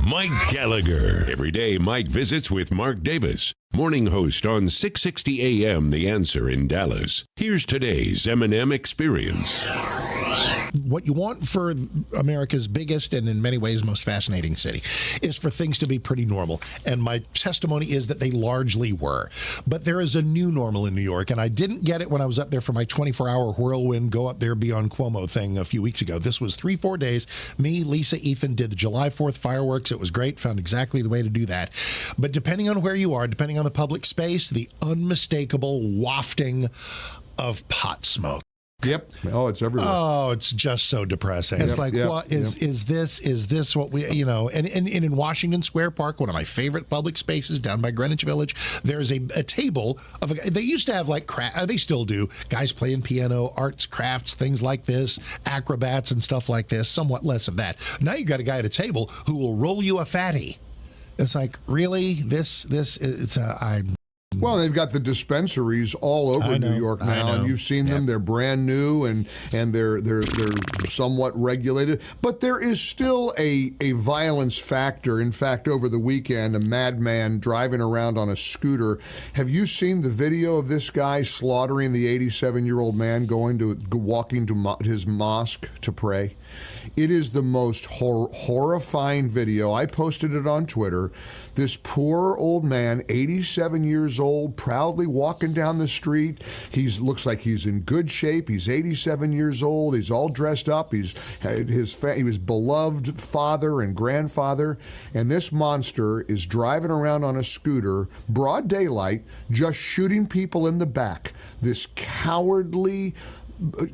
Mike Gallagher. Every day, Mike visits with Mark Davis, morning host on 660 AM The Answer in Dallas. Here's today's M&M Experience. What you want for America's biggest and in many ways most fascinating city is for things to be pretty normal. And my testimony is that they largely were. But there is a new normal in New York, and I didn't get it when I was up there for my 24-hour whirlwind go up there beyond Cuomo thing a few weeks ago. This was 3-4 days. Me, Lisa, Ethan did the July 4th fireworks. It was great. Found exactly the way to do that. But depending on where you are, depending on the public space, the unmistakable wafting of pot smoke. Yep. Oh, it's everywhere. Oh, it's just so depressing. It's like, what is this what we, and in Washington Square Park, one of my favorite public spaces down by Greenwich Village, there's a table of they used to have they still do, guys playing piano, arts, crafts, things like this, acrobats and stuff like this, somewhat less of that. Now you got a guy at a table who will roll you a fatty. It's like, really? Well, they've got the dispensaries all over New York now, and you've seen them. They're brand new and they're somewhat regulated. But there is still a violence factor. In fact, over the weekend, a madman driving around on a scooter. Have you seen the video of this guy slaughtering the 87-year-old man walking to his mosque to pray? It is the most horrifying video. I posted it on Twitter. This poor old man, 87 years old, proudly walking down the street. He looks like he's in good shape. He's 87 years old. He's all dressed up. He was beloved father and grandfather. And this monster is driving around on a scooter, broad daylight, just shooting people in the back. This cowardly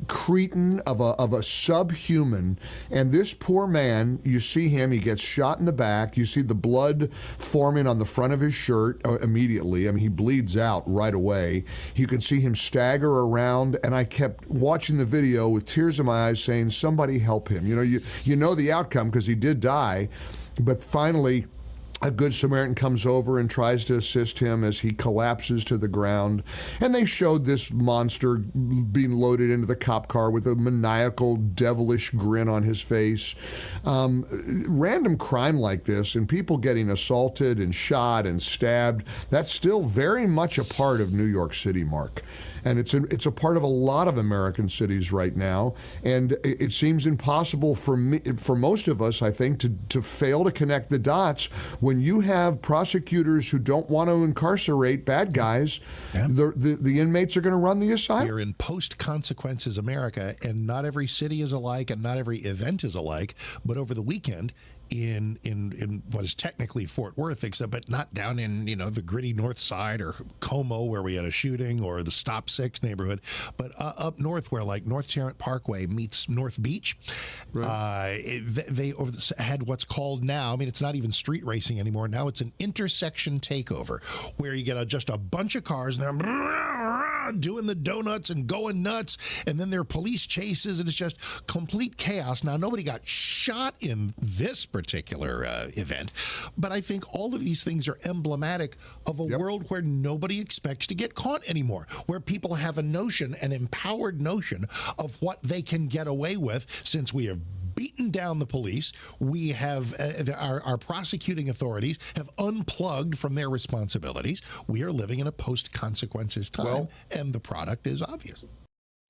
cretin of a subhuman. And this poor man, you see him, he gets shot in the back. You see the blood forming on the front of his shirt immediately. I mean, he bleeds out right away. You can see him stagger around, and I kept watching the video with tears in my eyes saying, somebody help him. You know the outcome because he did die, but finally a good Samaritan comes over and tries to assist him as he collapses to the ground. And they showed this monster being loaded into the cop car with a maniacal, devilish grin on his face. Random crime like this and people getting assaulted and shot and stabbed, that's still very much a part of New York City, Mark. And it's a part of a lot of American cities right now. And it seems impossible for most of us, I think, to fail to connect the dots when you have prosecutors who don't want to incarcerate bad guys. The inmates are going to run the asylum. We're in post-consequences America, and not every city is alike and not every event is alike. But over the weekend, in what is technically Fort Worth, but not down in the gritty North Side or Como where we had a shooting, or the Stop 6 neighborhood, but up north where like North Tarrant Parkway meets North Beach, right. They had what's called now, I mean, it's not even street racing anymore. Now it's an intersection takeover where you get just a bunch of cars and they're doing the donuts and going nuts, and then there are police chases, and it's just complete chaos. Now, nobody got shot in this particular event, but I think all of these things are emblematic of a world where nobody expects to get caught anymore, where people have a notion, an empowered notion of what they can get away with, since we have beaten down the police. We have our prosecuting authorities have unplugged from their responsibilities. We are living in a post-consequences time, and the product is obvious.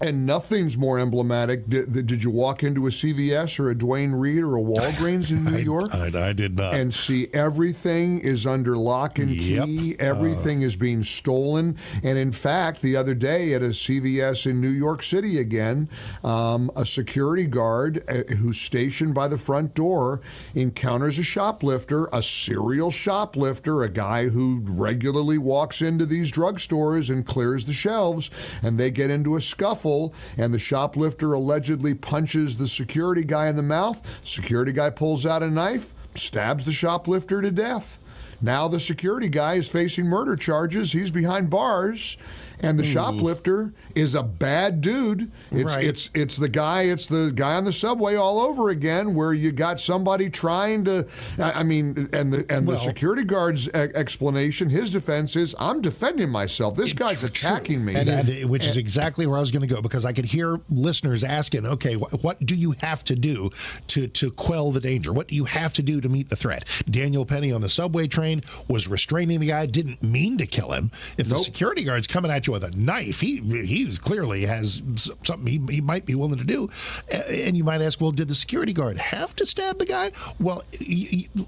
And nothing's more emblematic. Did you walk into a CVS or a Duane Reade or a Walgreens in New York? I did not. And see, everything is under lock and key. Everything is being stolen. And in fact, the other day at a CVS in New York City again, a security guard who's stationed by the front door encounters a shoplifter, a serial shoplifter, a guy who regularly walks into these drugstores and clears the shelves, and they get into a scuffle. And the shoplifter allegedly punches the security guy in the mouth. Security guy pulls out a knife, stabs the shoplifter to death. Now the security guy is facing murder charges. He's behind bars. And the shoplifter is a bad dude. It's the guy on the subway all over again, where you got somebody trying to. The security guard's explanation, his defense is, "I'm defending myself. This guy's attacking me," which is exactly where I was going to go, because I could hear listeners asking, "Okay, what do you have to do to quell the danger? What do you have to do to meet the threat?" Daniel Penny on the subway train was restraining the guy, didn't mean to kill him. If the security guard's coming at you with a knife, he clearly has something he might be willing to do. And you might ask, well, did the security guard have to stab the guy? Well,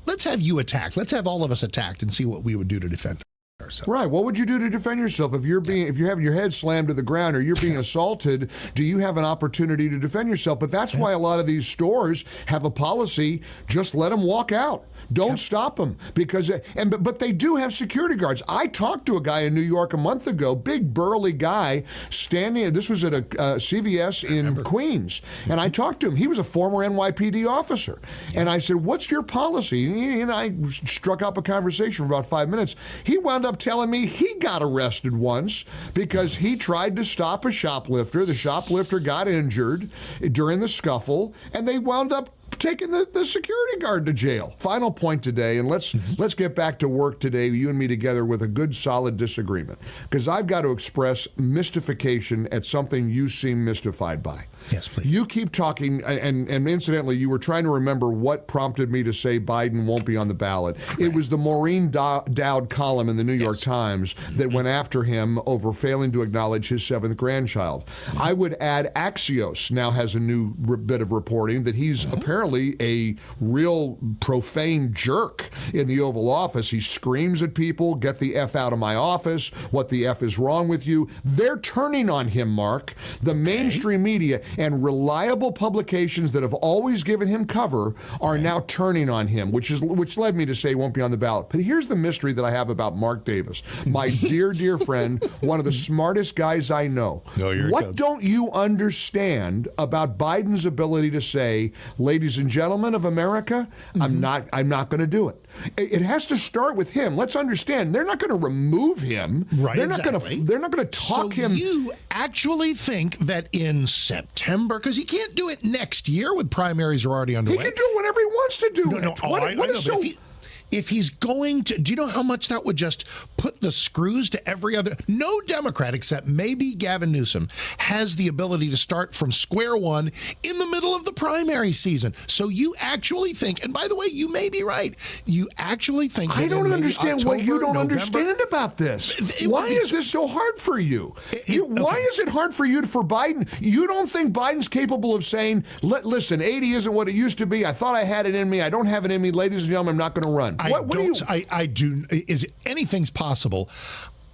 let's have you attacked. Let's have all of us attacked and see what we would do to defend ourselves. Right. What would you do to defend yourself if you're having your head slammed to the ground or you're being assaulted? Do you have an opportunity to defend yourself? But that's why a lot of these stores have a policy: just let them walk out. Don't stop them, but they do have security guards. I talked to a guy in New York a month ago, big burly guy standing. This was at a CVS in Queens, and I talked to him. He was a former NYPD officer, and I said, "What's your policy?" And he and I struck up a conversation for about 5 minutes. He wound up telling me he got arrested once because he tried to stop a shoplifter. The shoplifter got injured during the scuffle, and they wound up taking the security guard to jail. Final point today, and let's get back to work today, you and me together, with a good, solid disagreement, because I've got to express mystification at something you seem mystified by. Yes, please. You keep talking, and incidentally, you were trying to remember what prompted me to say Biden won't be on the ballot. Right. It was the Maureen Dowd column in the New York Times that went after him over failing to acknowledge his 7th grandchild. I would add Axios now has a new bit of reporting that he's apparently a real profane jerk in the Oval Office. He screams at people, "Get the F out of my office. What the F is wrong with you?" They're turning on him, Mark. The mainstream media and reliable publications that have always given him cover are now turning on him, which led me to say he won't be on the ballot. But here's the mystery that I have about Mark Davis, my dear friend, one of the smartest guys I know. What don't you understand about Biden's ability to say, "Ladies and gentlemen of America, I'm not going to do it"? It has to start with him. Let's understand, they're not going to remove him. Right, they're not going to talk him. You actually think that in September, because he can't do it next year with primaries are already underway. He can do it whenever he wants to do it. If he's going to, do you know how much that would just put the screws to every other? No Democrat, except maybe Gavin Newsom, has the ability to start from square one in the middle of the primary season. So you actually think, and by the way, you may be right, you actually think I don't understand what you don't understand about this. Why is this so hard for you? Why is it hard for Biden? You don't think Biden's capable of saying, "Listen, 80 isn't what it used to be. I thought I had it in me. I don't have it in me. Ladies and gentlemen, I'm not going to run." I do. Is anything's possible?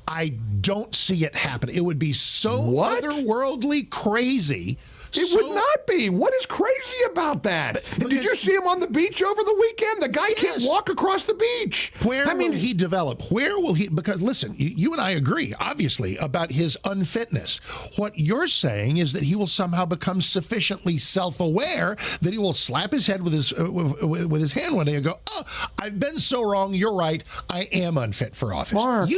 I don't see it happen. It would be so otherworldly crazy. It would not be. What is crazy about that? Did you see him on the beach over the weekend? The guy can't walk across the beach. Where will he develop? Where will he? Because listen, you and I agree, obviously, about his unfitness. What you're saying is that he will somehow become sufficiently self-aware that he will slap his head with his hand one day and go, "Oh, I've been so wrong. You're right. I am unfit for office." Mark,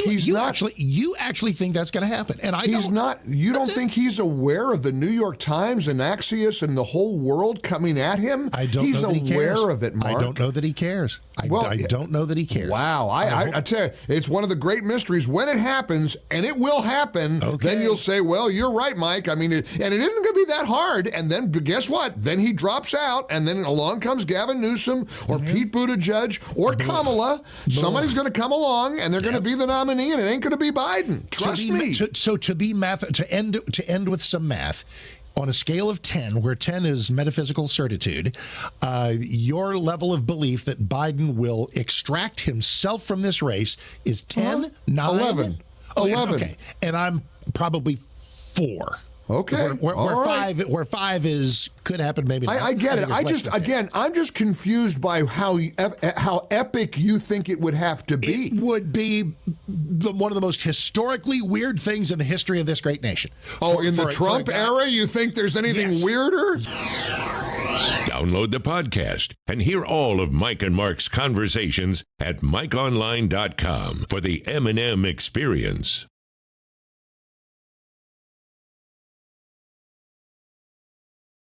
you actually think that's going to happen, and he's not. You don't think he's aware of the New York Times and Axios and the whole world coming at him? He's aware of it, Mark. I don't know that he cares. I don't know that he cares. Wow. I tell you, it's one of the great mysteries. When it happens, and it will happen, then you'll say, "Well, you're right, Mike." I mean, and it isn't going to be that hard. And then guess what? Then he drops out, and then along comes Gavin Newsom or Pete Buttigieg or Kamala. Somebody's going to come along, and they're going to be the nominee, and it ain't going to be Biden. Trust me. To end with some math. On a scale of 10, where 10 is metaphysical certitude, your level of belief that Biden will extract himself from this race is 10, 9? 11. 11. Okay, and I'm probably 4. Okay. Where 5 is could happen, maybe not. I get it. I'm just confused by how epic you think it would have to be. It would be one of the most historically weird things in the history of this great nation. In the Trump era, you think there's anything weirder? Download the podcast and hear all of Mike and Mark's conversations at MikeOnline.com for the M&M experience.